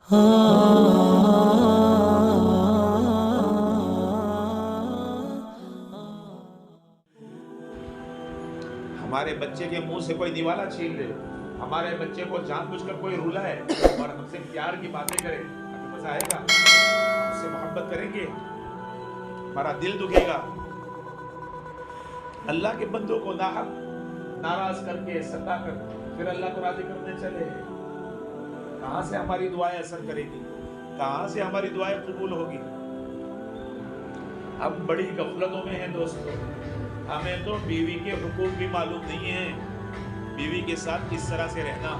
ہمارے بچے کے منہ سے کوئی دیوالا چھین لے، ہمارے بچے کو جان بوجھ کر کوئی رولائے اور ہم سے پیار کی باتیں کرے، ہمیں مزہ آئے گا؟ ہم سے محبت کریں گے؟ ہمارا دل دکھے گا؟ اللہ کے بندوں کو ناحق ناراض کر کے ستا کر پھر اللہ کو راضی کرنے چلے، کہاں سے ہماری دعائیں اثر کرے گی؟ کہاں سے ہماری دعائیں قبول ہوگی؟ ہم بڑی غفلتوں میں ہیں دوستو، ہمیں تو بیوی کے حقوق بھی معلوم نہیں ہیں، بیوی کے ساتھ کس طرح سے رہنا۔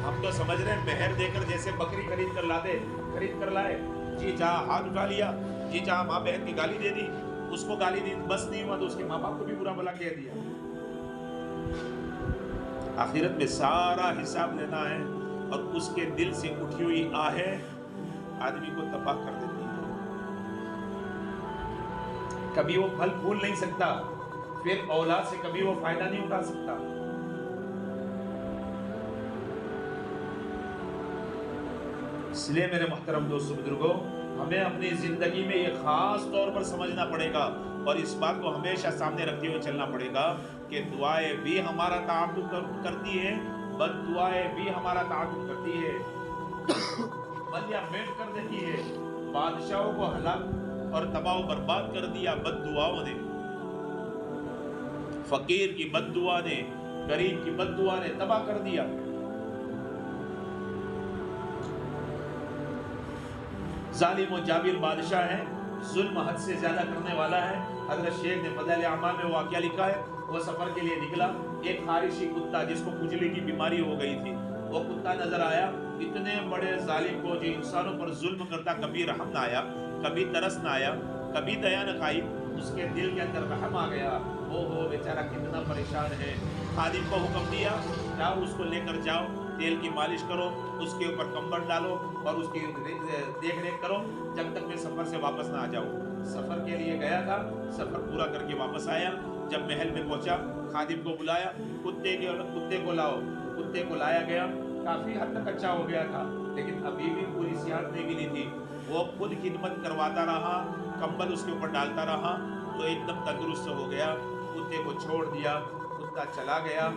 ہم تو سمجھ رہے ہیں مہر دے کر جیسے بکری خرید کر لائے، جی چاہا ہاتھ اٹھا لیا، جی چاہا ماں بہن کی گالی دے دی، اس کو گالی دی بس نہیں ہوا تو اس کے ماں باپ کو بھی برا بھلا کہہ دیا۔ آخرت میں سارا حساب لینا ہے، اور اس کے دل سے اٹھی ہوئی آہیں آدمی کو تباہ کر دیتی ہے۔ کبھی وہ پھل پھول نہیں سکتا، پھر اولاد سے کبھی وہ فائدہ نہیں اٹھا سکتا۔ اس لیے میرے محترم دوستو بزرگوں، ہمیں اپنی زندگی میں یہ خاص طور پر سمجھنا پڑے گا اور اس بات کو ہمیشہ سامنے رکھتے ہوئے چلنا پڑے گا کہ دعائیں بھی ہمارا تعاقب کرتی ہے، بد دعائیں بھی ہمارا تعاقب کرتی ہے، بلیا میٹ کر دیتی ہے۔ بادشاہوں کو ہلاک اور تباہ و برباد کر دیا بد دعاؤں نے، فقیر کی بد دعا نے، غریب کی بد دعا نے تباہ کر دیا۔ ظالم و جابر بادشاہ ہے، ظلم حد سے زیادہ کرنے والا ہے۔ حضرت شیخ نے فضائل اعمال میں واقعہ لکھا ہے، وہ سفر کے لیے نکلا، ایک خارشی کتا جس کو کھجلی کی بیماری ہو گئی تھی، وہ کتا نظر آیا۔ اتنے بڑے ظالم کو جو انسانوں پر ظلم کرتا، کبھی رحم نہ آیا، کبھی ترس نہ آیا، کبھی دیا نہ کھائی، اس کے دل کے اندر رحم آ گیا۔ او بیچارہ کتنا پریشان ہے۔ خادم کو حکم دیا، جاؤ اس کو لے کر جاؤ، تیل کی مالش کرو، اس کے اوپر کمبل ڈالو اور اس کی دیکھ ریکھ کرو جب تک میں سفر سے واپس نہ آ جاؤں۔ سفر کے لیے گیا تھا، سفر پورا کر کے واپس آیا۔ جب محل میں پہنچا، خادم کو بلایا، کتے کو لاؤ۔ کتے کو لایا گیا، کافی حد تک اچھا ہو گیا تھا، لیکن ابھی بھی پوری صحت نہیں ملی تھی۔ وہ خود خدمت کرواتا رہا، کمبل اس کے اوپر ڈالتا رہا، تو ایک دم تندرست ہو گیا۔ کتے کو چھوڑ دیا، کتا چلا گیا،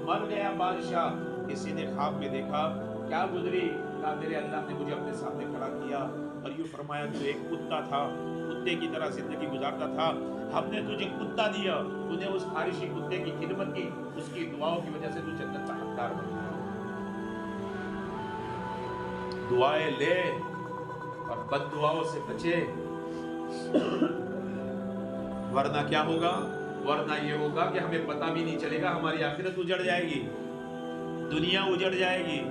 مر گیا بادشاہ۔ کسی نے خواب میں دیکھا، کیا گزری؟ کہا میرے اللہ نے مجھے اپنے سامنے کھڑا کیا اور یوں فرمایا تو ایک کتا تھا، کتے کی طرح زندگی گزارتا تھا، ہم نے تجھے کتا دیا، تو نے اس خارشی کتے کی خدمت کی، اس کی دعاؤں کی وجہ سے تو جنت کا حقدار بن گیا۔ دعائیں لے اور بد دعاؤں سے بچے، ورنہ کیا ہوگا؟ ورنہ یہ ہوگا کہ ہمیں پتہ بھی نہیں چلے گا، ہماری آخرت اجڑ جائے گی، دنیا اجڑ جائے گی۔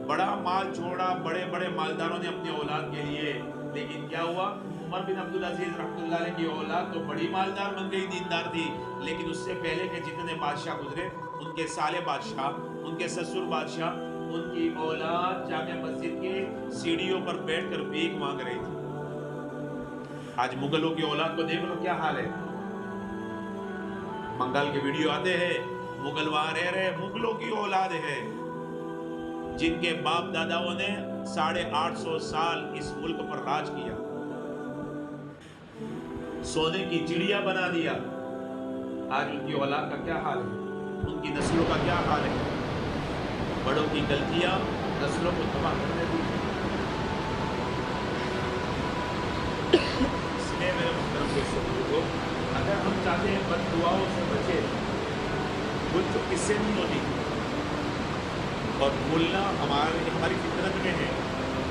بڑا مال چھوڑا بڑے بڑے مالداروں نے اپنی اولاد کے لیے، لیکن کیا ہوا؟ عمر بن عبدالعزیز رحمۃ اللہ علیہ کی اولاد تو بڑی مالدار بن گئی، دیندار تھی، لیکن اس سے پہلے کے جتنے بادشاہ گزرے، ان کے سالے بادشاہ، ان کے سسر بادشاہ، ان کی اولاد جامع مسجد کے سیڑھیوں پر بیٹھ کر بھیک مانگ رہی تھی۔ آج مغلوں کی اولاد کو دیکھ لو کیا حال ہے۔ بنگال کے ویڈیو آتے ہیں، مغل وہاں رہ رہے، مغلوں کی اولاد ہے جن کے باپ داداؤں نے 850 سال اس ملک پر راج کیا، سونے کی چڑیا بنا دیا۔ آج ان کی اولاد کا کیا حال ہے، ان کی نسلوں کا کیا حال ہے؟ بڑوں کی غلطیاں نسلوں کو تباہ کر دیتی ہیں۔ اس لیے میرے محترم دوستو، اگر ہم چاہتے ہیں بد دعاؤں سے بچے، بھول تو کس سے نہیں ہوتی، اور بھولنا ہماری فطرت میں ہے۔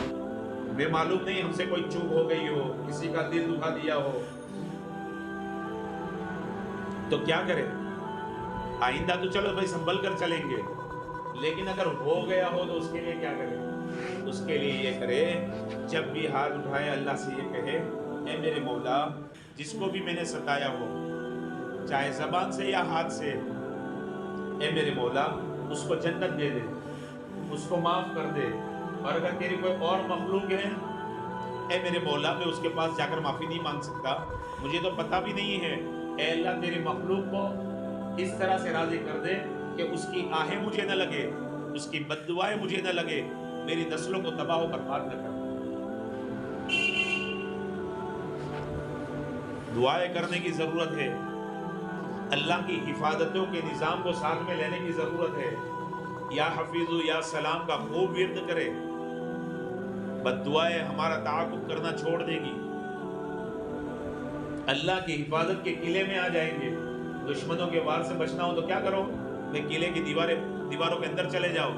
ہمیں معلوم نہیں ہم سے کوئی چوک ہو گئی ہو، کسی کا دل دکھا دیا ہو، تو کیا کریں؟ آئندہ تو چلو بھائی سنبھل کر چلیں گے، لیکن اگر ہو گیا ہو تو اس کے لیے کیا کریں؟ اس کے لیے یہ کرے، جب بھی ہاتھ اٹھائے اللہ سے یہ کہے، اے میرے مولا، جس کو بھی میں نے ستایا ہو، چاہے زبان سے یا ہاتھ سے، اے میرے مولا اس کو جنت دے دے، اس کو معاف کر دے، اور اگر تیری کوئی اور مخلوق ہے، اے میرے مولا میں اس کے پاس جا کر معافی نہیں مانگ سکتا، مجھے تو پتہ بھی نہیں ہے، اے اللہ تیری مخلوق کو اس طرح سے راضی کر دے کہ اس کی آہیں مجھے نہ لگے، اس کی بد دعائیں مجھے نہ لگے، میری نسلوں کو تباہ و برباد نہ کر۔ دعائیں کرنے کی ضرورت ہے، اللہ کی حفاظتوں کے نظام کو ساتھ میں لینے کی ضرورت ہے۔ یا حفیظ یا سلام کا خوب ورد کرے، بد دعائیں ہمارا تعاقب کرنا چھوڑ دے گی، اللہ کی حفاظت کے قلعے میں آ جائیں گے۔ دشمنوں کے وار سے بچنا ہو تو کیا کرو؟ قلعے کی دیواروں کے اندر چلے جاؤ،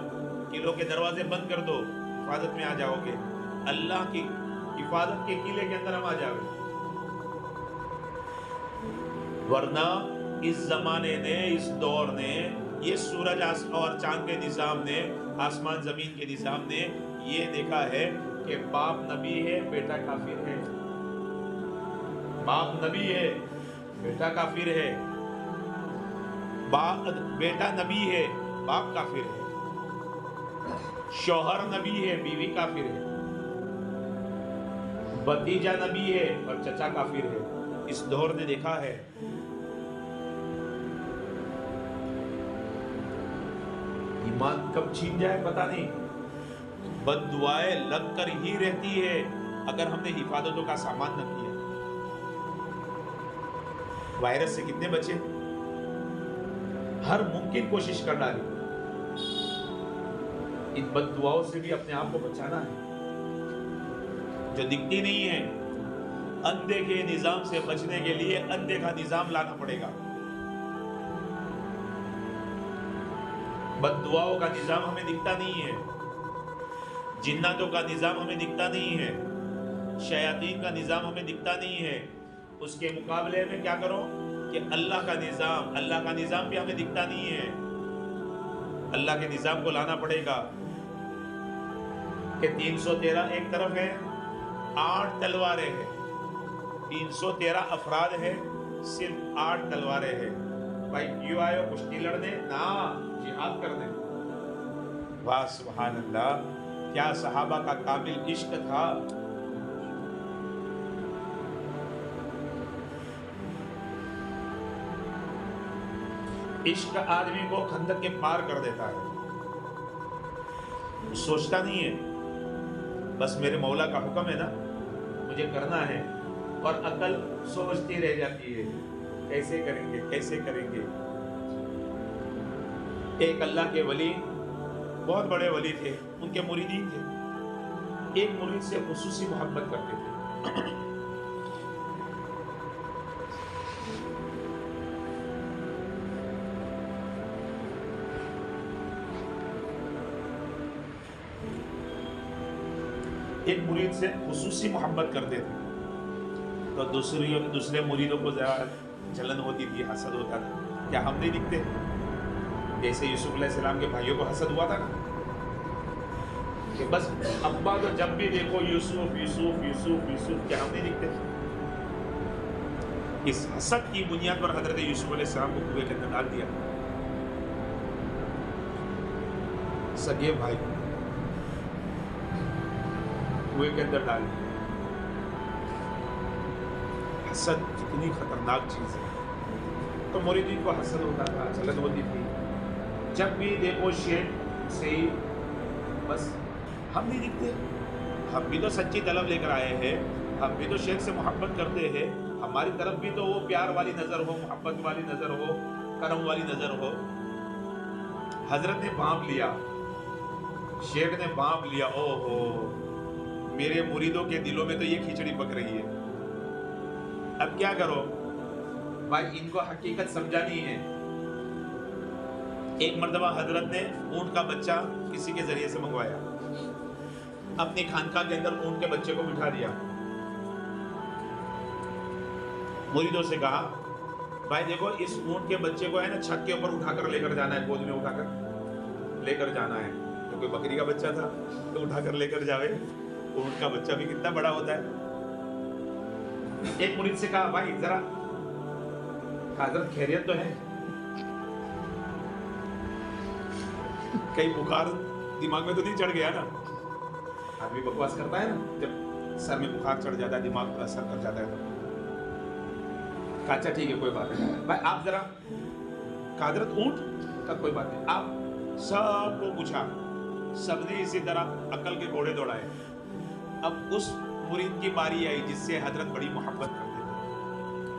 قلعوں کے دروازے بند کر دو، حفاظت میں آ جاؤ گے، اللہ کی حفاظت کے قلعے کے اندر ہم آ جاؤ گے۔ ورنہ اس زمانے نے، اس دور نے، یہ سورج اور چاند کے نظام نے، آسمان زمین کے نظام نے یہ دیکھا ہے کہ باپ نبی ہے، بیٹا کافر ہے، باپ نبی ہے، بیٹا کافر ہے، بیٹا نبی ہے، باپ کافر ہے، شوہر نبی ہے، بیوی کافر ہے، بھتیجا نبی ہے اور چچا کافر ہے۔ اس دور نے دیکھا ہے۔ ایمان کب چھین جائے پتہ نہیں، بد دعائیں لگ کر ہی رہتی ہے اگر ہم نے حفاظتوں کا سامان نہ کیا۔ وائرس سے کتنے بچے؟ ہر ممکن کوشش کر ڈالی، ان بد دعاؤں سے بھی اپنے آپ کو بچانا ہے جو دکھتی نہیں ہے۔ اندھے کے نظام سے بچنے کے لیے اندھے کا نظام لانا پڑے گا۔ بد دعاؤں کا نظام ہمیں دکھتا نہیں ہے، جناتوں کا نظام ہمیں دکھتا نہیں ہے، شیاطین کا نظام ہمیں دکھتا نہیں ہے۔ اس کے مقابلے میں کیا کرو کہ اللہ کا نظام بھی ہمیں دکھتا نہیں ہے۔ اللہ کے نظام کو لانا پڑے گا کہ 313 ایک طرف ہے، 8 تلواریں ہیں، 313 افراد ہے، صرف 8 تلواریں ہیں۔ بھائی کیوں آئے ہو؟ کشتی لڑنے؟ نا، جہاد کرنے۔ واہ سبحان اللہ، کیا صحابہ کا کامل عشق تھا۔ عشق آدمی کو خندق کے پار کر دیتا ہے، سوچتا نہیں ہے بس میرے مولا کا حکم ہے نا، مجھے کرنا ہے، اور عقل سوچتی رہ جاتی ہے کیسے کریں گے کیسے کریں گے۔ ایک اللہ کے ولی، بہت بڑے ولی تھے، ان کے مریدین تھے، ایک مرید سے خصوصی محبت کرتے تھے۔ ایک مرید سے خصوصی محبت کرتے تھے تو دوسرے مریدوں کو ذرا جلن ہوتی تھی، حسد ہوتا تھا، کیا ہم نہیں دکھتے؟ جیسے یوسف علیہ السلام کے بھائیوں کو حسد ہوا تھا نا، کہ بس ابا تو جب بھی دیکھو یوسف یوسف یوسف یوسف، کیا ہم نہیں دکھتے؟ اس حسد کی بنیاد پر حضرت یوسف علیہ السلام کو کنویں کے اندر ڈال دیا۔ سگے بھائی کنویں کے اندر ڈال دیا۔ حسد کتنی خطرناک چیز ہے۔ تو مریدین کو حسد ہوتا تھا، جلن ہوتی تھی، جب بھی دیکھو شیخ سے ہی بس ہم نہیں دکھتے، ہم بھی تو سچی طلب لے کر آئے ہیں، ہم بھی تو شیخ سے محبت کرتے ہیں، ہماری طرف بھی تو وہ پیار والی نظر ہو، محبت والی نظر ہو، کرم والی نظر ہو۔ حضرت نے بھانپ لیا، شیخ نے بھانپ لیا، او ہو میرے مریدوں کے دلوں میں تو یہ کھچڑی پک رہی ہے، اب کیا کرو؟ بھائی ان کو حقیقت سمجھانی ہے۔ ایک مرتبہ حضرت نے اونٹ کا بچہ کسی کے ذریعے سے منگوایا، اپنی خانقاہ کے اندر اونٹ کے بچے کو بٹھا دیا، مریدوں سے کہا بھائی دیکھو اس اونٹ کے بچے کو ہے نا چھت کے اوپر اٹھا کر لے کر جانا ہے، گود میں اٹھا کر لے کر جانا ہے، تو کوئی بکری کا بچہ تھا تو اٹھا کر لے کر جاوے، اونٹ کا بچہ بھی کتنا بڑا ہوتا ہے۔ ایک مرید سے کہا بھائی ذرا حضرت خیریت تو ہے؟ کئی بخار دماغ میں تو نہیں چڑھ گیا نا؟ آدمی بکواس کرتا ہے نا جب سر میں بخار چڑھ جاتا ہے، دماغ پر اثر کر جاتا ہے تو کہا اچھا ٹھیک ہے کوئی بات نہیں بھائی آپ ذرا، کہا حضرت اونٹ کا کوئی بات نہیں، آپ سب کو پوچھا، سب نے اسی طرح عقل کے گھوڑے دوڑائے۔ اب اس مرید کی باری آئی جس سے حضرت بڑی محبت کرتے تھے،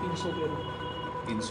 313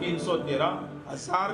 313,000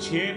6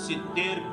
70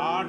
8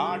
8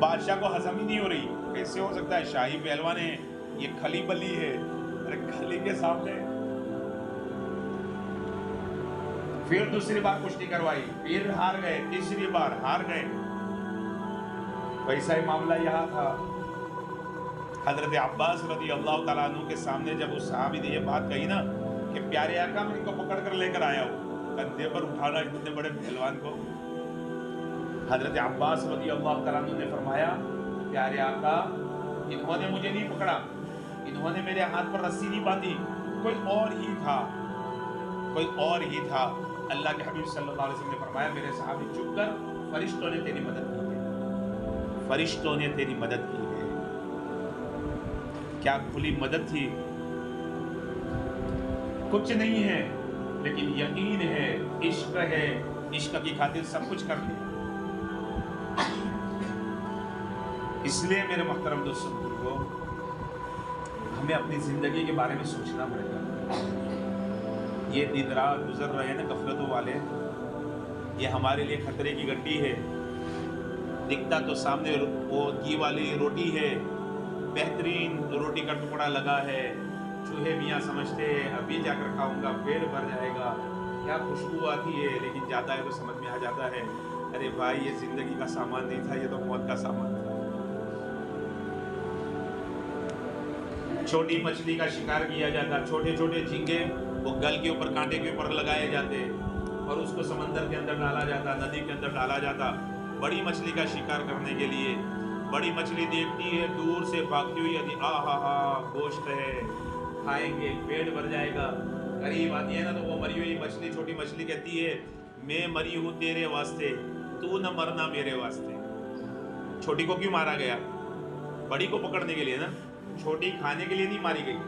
بادشاہ کو ہضم ہی نہیں ہو رہی، کیسے ہو سکتا ہے شاہی پہلوان ہے، یہ کھلی بلی ہے، ارے کھلی کے سامنے۔ پھر دوسری بار کشتی کروائی، پھر ہار گئے، تیسری بار ہار گئے۔ ویسا ہی معاملہ یہاں تھا۔ حضرت عباس رضی اللہ تعالیٰ عنہ کے سامنے جب اس صحابی نے یہ بات کہی نا کہ پیارے آقا میں ان کو پکڑ کر لے کر آیا ہوں، کندھے پر اٹھانا اتنے بڑے پہلوان کو، حضرت عباس رضی اللہ تعالیٰ عنہ نے فرمایا پیارے آقا انہوں نے مجھے نہیں پکڑا، انہوں نے میرے ہاتھ پر رسی نہیں باندھی، کوئی اور ہی تھا، کوئی اور ہی تھا۔ اللہ کے حبیب صلی اللہ علیہ وسلم نے فرمایا میرے صحابی چپ کر، فرشتوں نے تیری مدد کی ہے، فرشتوں نے تیری مدد کی ہے۔ کیا کھلی مدد تھی، کچھ نہیں ہے لیکن یقین ہے، عشق ہے، عشق کی خاطر سب کچھ کر لیا۔ اس لیے میرے محترم دوستوں کو ہمیں اپنی زندگی کے بارے میں سوچنا پڑے گا۔ یہ دن رات گزر رہے ہیں نا غفلتوں والے، یہ ہمارے لیے خطرے کی گھنٹی ہے۔ دکھتا تو سامنے وہ گھی والی روٹی ہے، بہترین روٹی کا ٹکڑا لگا ہے، چوہے میاں سمجھتے ہیں ابھی جا کر کھاؤں گا پیٹ بھر جائے گا، کیا خوشبو آتی ہے، لیکن جاتا ہے تو سمجھ میں آ جاتا ہے ارے بھائی یہ زندگی کا سامان نہیں تھا، یہ تو موت کا سامان تھا۔ چھوٹی مچھلی کا شکار کیا جاتا، چھوٹے چھوٹے جھینگے وہ گل کے اوپر کانٹے کے اوپر لگائے جاتے اور اس کو سمندر کے اندر ڈالا جاتا، ندی کے اندر ڈالا جاتا بڑی مچھلی کا شکار کرنے کے لیے۔ بڑی مچھلی دیکھتی ہے دور سے بھاگتی ہوئی آتی، آہا ہا گوشت ہے، کھائیں گے پیٹ بھر جائے گا۔ قریب آتی ہے نا تو وہ مری ہوئی مچھلی، چھوٹی مچھلی کہتی ہے میں مری ہوں تیرے واسطے، تو نہ مرنا میرے واسطے۔ چھوٹی کو کیوں مارا گیا؟ بڑی کو پکڑنے کے لیے نا، چھوٹی کھانے کے لیے نہیں ماری گئی،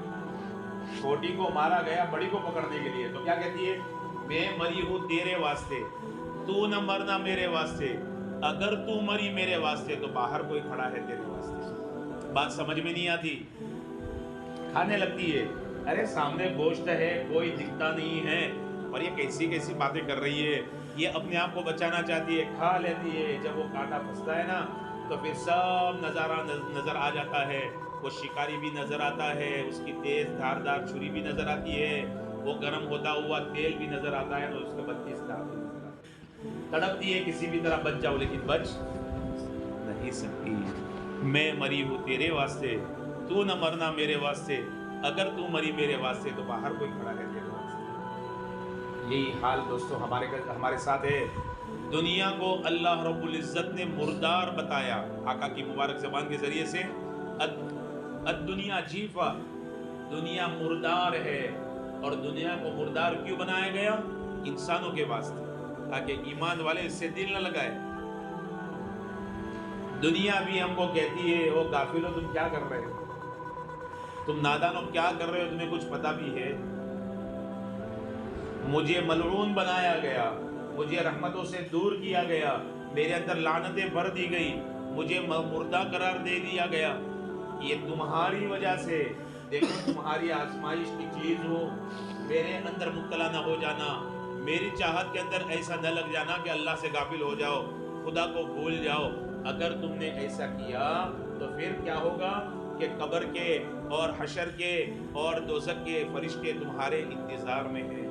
چھوٹی کو مارا گیا بڑی کو پکڑنے کے لیے۔ تو کیا کہتی ہے میں مری ہوں تیرے واسطے، تو نہ مرنا میرے واسطے، اگر تو مری میرے واسطے تو باہر کوئی کھڑا ہے تیرے واسطے۔ بات سمجھ میں نہیں آتی، کھانے لگتی ہے، ارے سامنے گوشت ہے کوئی دکھتا نہیں ہے، اور یہ کیسی کیسی باتیں کر رہی ہے، یہ اپنے آپ کو بچانا چاہتی ہے، کھا لیتی ہے۔ جب وہ کانٹا پھنستا ہے نا تو پھر سب نظارہ نظر آ جاتا ہے، وہ شکاری بھی نظر آتا ہے، اس کی تیز دھاردار چھری بھی نظر آتی ہے، وہ گرم ہوتا ہوا تیل بھی نظر آتا ہے، اور اس کے بعد کس طرح تڑپتی ہے کسی بھی طرح بچ جاؤ، لیکن بچ نہیں سکتی۔ میں مری ہوں تیرے واسطے، تو نہ مرنا میرے واسطے، اگر تو مری میرے واسطے تو باہر کوئی کھڑا ہے تیرے واسطے۔ یہی حال دوستو ہمارے ساتھ ہے۔ دنیا کو اللہ رب العزت نے مردار بتایا آقا کی مبارک زبان کے ذریعے سے، الدنیا جیفا، دنیا مردار ہے۔ اور دنیا کو مردار کیوں بنایا گیا؟ انسانوں کے واسطے، تاکہ ایمان والے اس سے دل نہ لگائے۔ دنیا بھی ہم کو کہتی ہے او غافلو تم کیا کر رہے ہو، تم نادانو کیا کر رہے ہو، تمہیں کچھ پتہ بھی ہے؟ مجھے ملعون بنایا گیا، مجھے رحمتوں سے دور کیا گیا، میرے اندر لعنتیں بھر دی گئی، مجھے مردہ قرار دے دیا گیا، یہ تمہاری وجہ سے۔ دیکھو تمہاری آزمائش کی چیز ہو، میرے اندر مبتلا نہ ہو جانا، میری چاہت کے اندر ایسا نہ لگ جانا کہ اللہ سے غافل ہو جاؤ، خدا کو بھول جاؤ۔ اگر تم نے ایسا کیا تو پھر کیا ہوگا کہ قبر کے اور حشر کے اور دوزخ کے فرشتے تمہارے انتظار میں ہیں۔